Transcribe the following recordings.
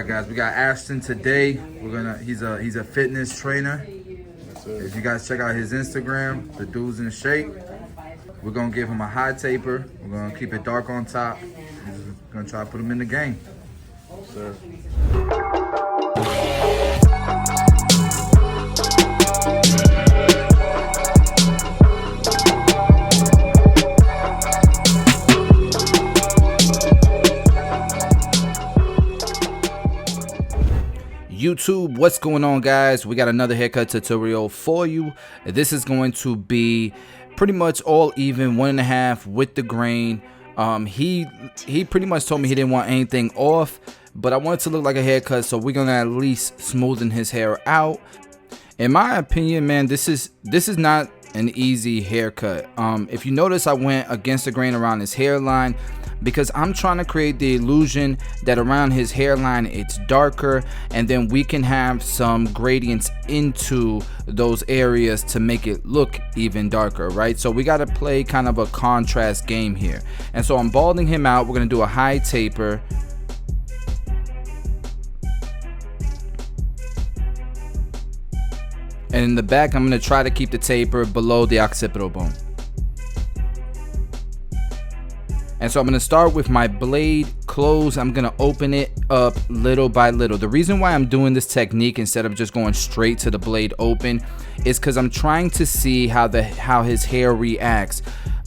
guys, we got Ashton today. He's a fitness trainer. If you guys check out his Instagram, the dude's in shape. We're gonna give him a high taper. We're gonna keep it dark on top. We're gonna try to put him in the game. Yes, sir. YouTube, what's going on, guys? We got another haircut tutorial for you. This is going to be pretty much all even, 1.5 with the grain. He pretty much told me he didn't want anything off, but I want it to look like a haircut, so we're gonna at least smoothen his hair out. In my opinion, man, this is not an easy haircut. If you notice, I went against the grain around his hairline because I'm trying to create the illusion that around his hairline it's darker, and then we can have some gradients into those areas to make it look even darker, right? So we got to play kind of a contrast game here. And so I'm balding him out. We're gonna do a high taper. And in the back, I'm gonna try to keep the taper below the occipital bone. And so I'm gonna start with my blade closed. I'm gonna open it up little by little. The reason why I'm doing this technique instead of just going straight to the blade open is because I'm trying to see how his hair reacts,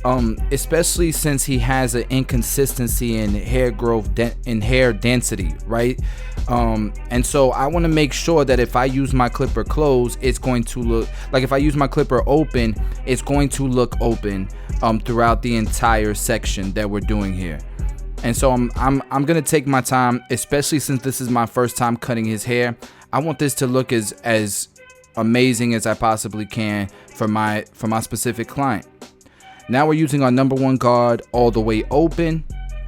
especially since he has an inconsistency in hair growth in hair density, right? And so I want to make sure that if I use my clipper closed, it's going to look like, if I use my clipper open, it's going to look open throughout the entire section that we're doing here. And so I'm gonna take my time, especially since this is my first time cutting his hair. I want this to look as amazing as I possibly can for my specific client. Now we're using our #1 guard all the way open.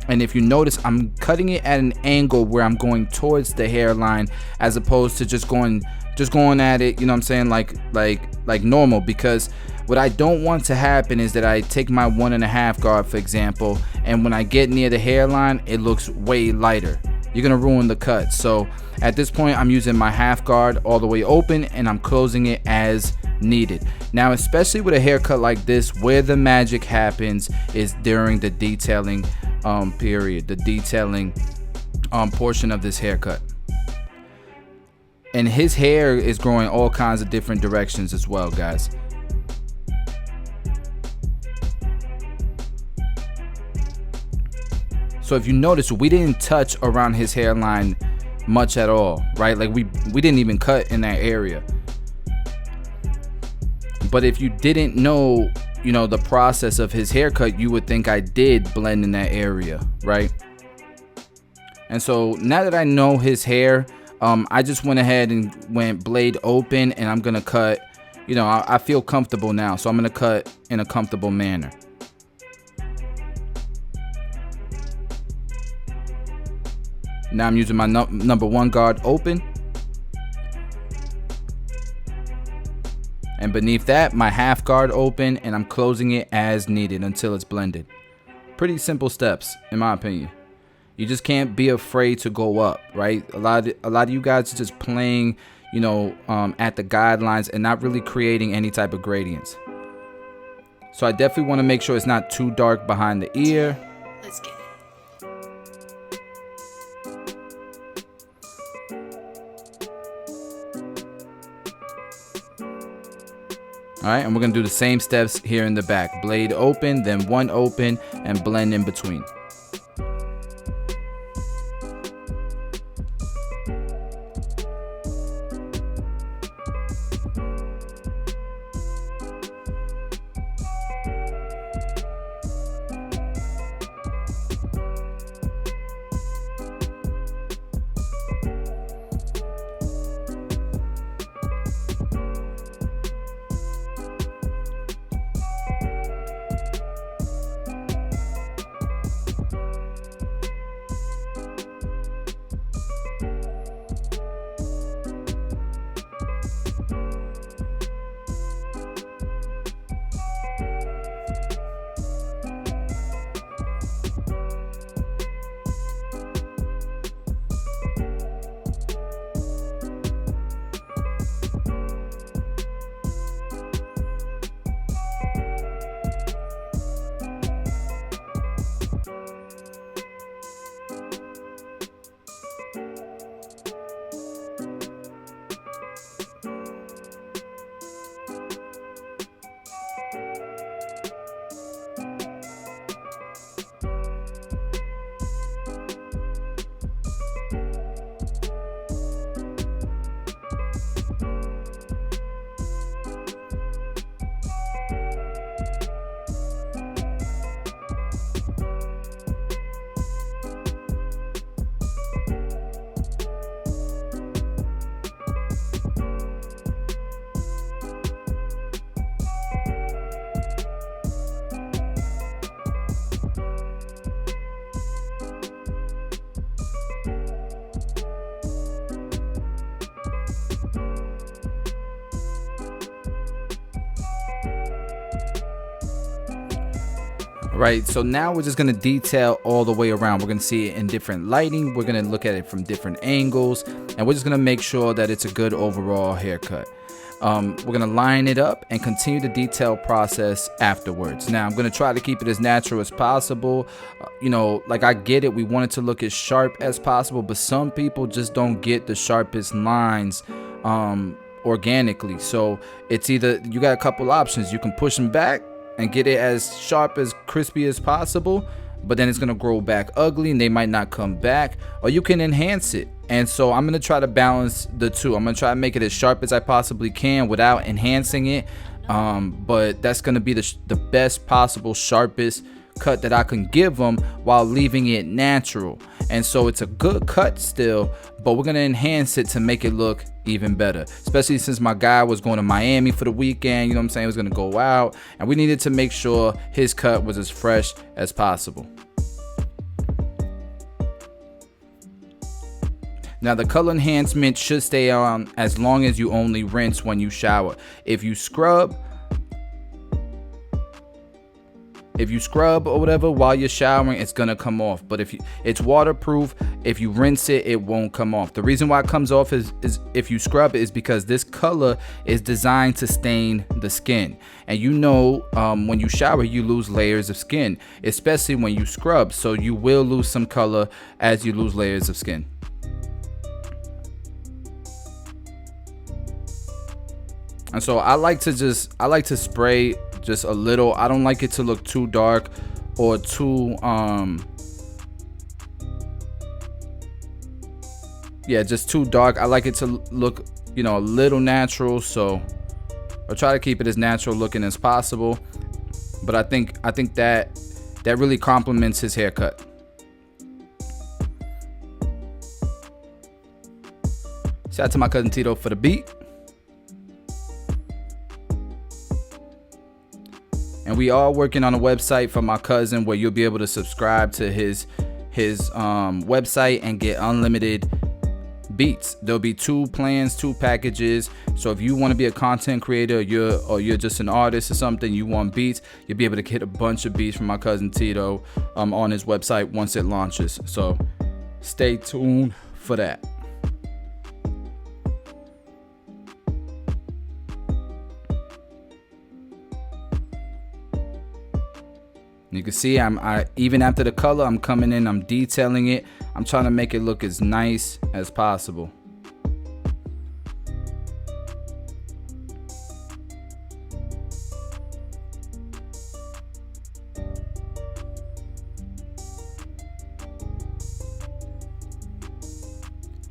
And if you notice, I'm cutting it at an angle where I'm going towards the hairline as opposed to just going at it, you know what I'm saying, like normal, because what I don't want to happen is that I take my 1.5 guard, for example, and when I get near the hairline, it looks way lighter. You're gonna ruin the cut. So at this point, I'm using my half guard all the way open, and I'm closing it as needed. Now, especially with a haircut like this, where the magic happens is during the detailing period, the detailing portion of this haircut. And his hair is growing all kinds of different directions as well, guys. So if you notice, we didn't touch around his hairline much at all, right? Like we didn't even cut in that area. But if you didn't know, you know, the process of his haircut, you would think I did blend in that area, right? And so now that I know his hair, I just went ahead and went blade open, and I'm gonna cut, you know, I feel comfortable now, so I'm gonna cut in a comfortable manner. Now I'm using my #1 guard open. And beneath that, my half guard open, and I'm closing it as needed until it's blended. Pretty simple steps, in my opinion. You just can't be afraid to go up, right? A lot of you guys are just playing, you know, at the guidelines and not really creating any type of gradients. So I definitely want to make sure it's not too dark behind the ear. Let's get it. All right, and we're gonna do the same steps here in the back. Blade open, then one open, and blend in between. Right, so now we're just gonna detail all the way around. We're gonna see it in different lighting. We're gonna look at it from different angles, and we're just gonna make sure that it's a good overall haircut. We're gonna line it up and continue the detail process afterwards. Now I'm gonna try to keep it as natural as possible. You know, like I get it, we want it to look as sharp as possible, but some people just don't get the sharpest lines organically. So it's either, you got a couple options. You can push them back and get it as sharp, as crispy as possible, but then it's gonna grow back ugly and they might not come back, or you can enhance it. And so I'm gonna try to balance the two. I'm gonna try to make it as sharp as I possibly can without enhancing it, but that's gonna be the best possible, sharpest cut that I can give them while leaving it natural. And so it's a good cut still, but we're gonna enhance it to make it look even better, especially since my guy was going to Miami for the weekend. You know what I'm saying? He was gonna go out, and we needed to make sure his cut was as fresh as possible. Now the color enhancement should stay on as long as you only rinse when you shower. If you scrub or whatever while you're showering, it's gonna come off. But it's waterproof. If you rinse it, it won't come off. The reason why it comes off is if you scrub it, is because this color is designed to stain the skin. And you know, when you shower, you lose layers of skin, especially when you scrub. So you will lose some color as you lose layers of skin. And so I like to spray just a little. I don't like it to look too dark or too just too dark. I like it to look, you know, a little natural. So I'll try to keep it as natural looking as possible. But I think that really complements his haircut. Shout out to my cousin Tito for the beat. And we are working on a website for my cousin where you'll be able to subscribe to his website and get unlimited beats. There'll be 2 plans, 2 packages. So if you want to be a content creator, or you're just an artist or something, you want beats, you'll be able to get a bunch of beats from my cousin Tito on his website once it launches. So stay tuned for that. You can see I even after the color, I'm coming in, I'm detailing it. I'm trying to make it look as nice as possible.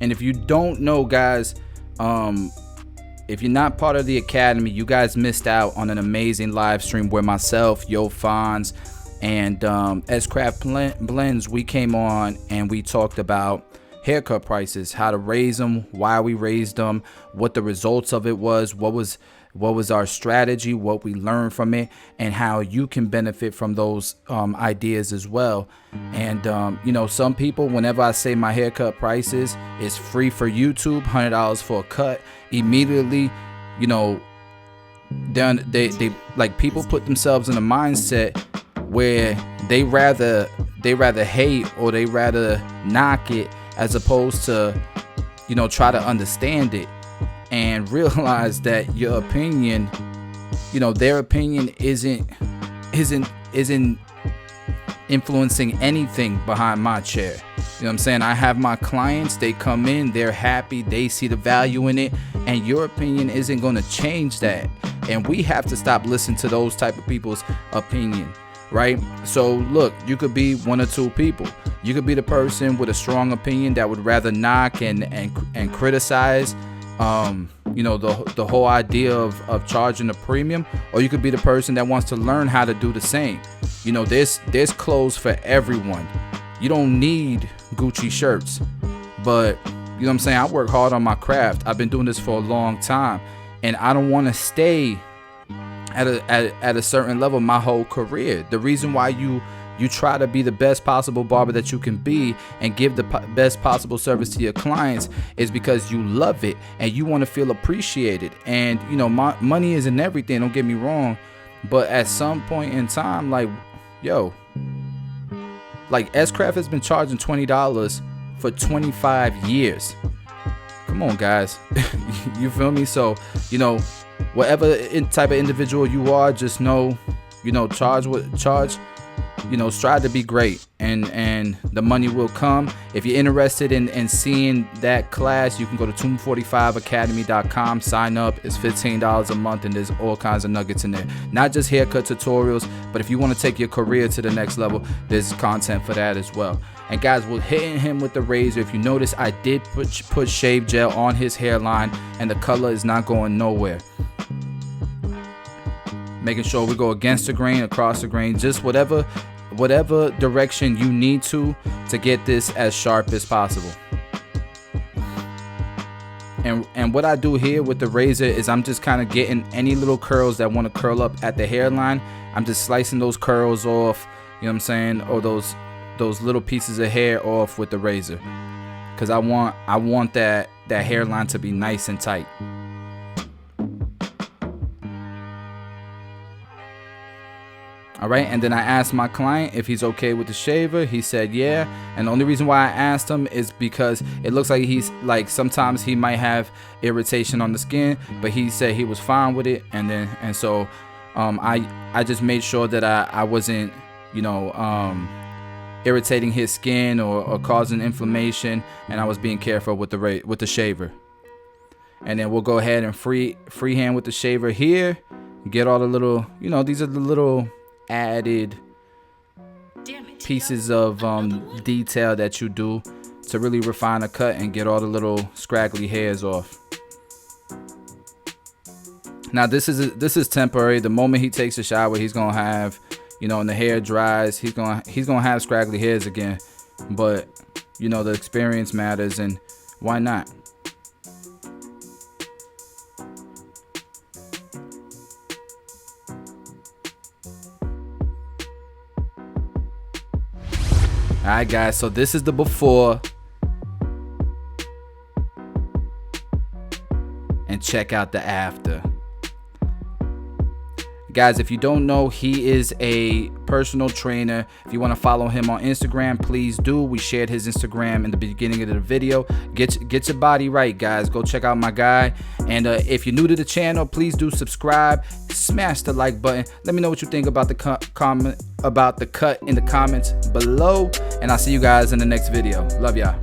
And if you don't know, guys, if you're not part of the academy, you guys missed out on an amazing live stream where myself, Yo Fonz, and as Craft Blends, we came on and we talked about haircut prices, how to raise them, why we raised them, what the results of it was, what was our strategy, what we learned from it, and how you can benefit from those ideas as well. And you know, some people, whenever I say my haircut prices is free for YouTube, $100 for a cut, immediately, you know, they like, people put themselves in a mindset where they rather hate or they rather knock it, as opposed to, you know, try to understand it and realize that your opinion, you know, their opinion isn't influencing anything behind my chair. You know what I'm saying? I have my clients, they come in, they're happy, they see the value in it, and your opinion isn't going to change that. And we have to stop listening to those type of people's opinion, right? So look, you could be one or two people. You could be the person with a strong opinion that would rather knock and criticize you know, the whole idea of charging a premium, or you could be the person that wants to learn how to do the same. You know, there's clothes for everyone. You don't need Gucci shirts, but you know what I'm saying, I work hard on my craft. I've been doing this for a long time, and I don't want to stay at a certain level my whole career. The reason why you try to be the best possible barber that you can be and give the best possible service to your clients is because you love it and you want to feel appreciated. And you know, money isn't everything, don't get me wrong, but at some point in time, like, yo, like S-Craft has been charging $20 for 25 years. Come on, guys. You feel me? So, you know, whatever type of individual you are, just know, you know, charge, you know, strive to be great, and the money will come. If you're interested in seeing that class, you can go to tomb45academy.com, sign up. It's $15 a month, and there's all kinds of nuggets in there. Not just haircut tutorials, but if you want to take your career to the next level, there's content for that as well. And guys, we're hitting him with the razor. If you notice, I did put shave gel on his hairline, and the color is not going nowhere. Making sure we go against the grain, across the grain, just whatever direction you need to get this as sharp as possible. And what I do here with the razor is I'm just kind of getting any little curls that want to curl up at the hairline. I'm just slicing those curls off, you know what I'm saying, or those little pieces of hair off with the razor, because I want that hairline to be nice and tight. All right, and then I asked my client if he's okay with the shaver. He said yeah, and the only reason why I asked him is because it looks like he's like, sometimes he might have irritation on the skin, but he said he was fine with it. And so I just made sure that I wasn't, you know, irritating his skin or causing inflammation, and I was being careful with the shaver. And then we'll go ahead and freehand with the shaver here, get all the little, you know, these are the little added pieces of detail that you do to really refine a cut and get all the little scraggly hairs off. Now this is temporary. The moment he takes a shower, he's gonna have, you know, and the hair dries, he's gonna have scraggly hairs again. But you know, the experience matters, and why not? Alright guys, so this is the before, and check out the after. Guys, if you don't know, he is a personal trainer. If you want to follow him on Instagram, please do. We shared his Instagram in the beginning of the video. Get your body right, guys. Go check out my guy. And if you're new to the channel, please do subscribe. Smash the like button. Let me know what you think about the cut in the comments below. And I'll see you guys in the next video. Love y'all.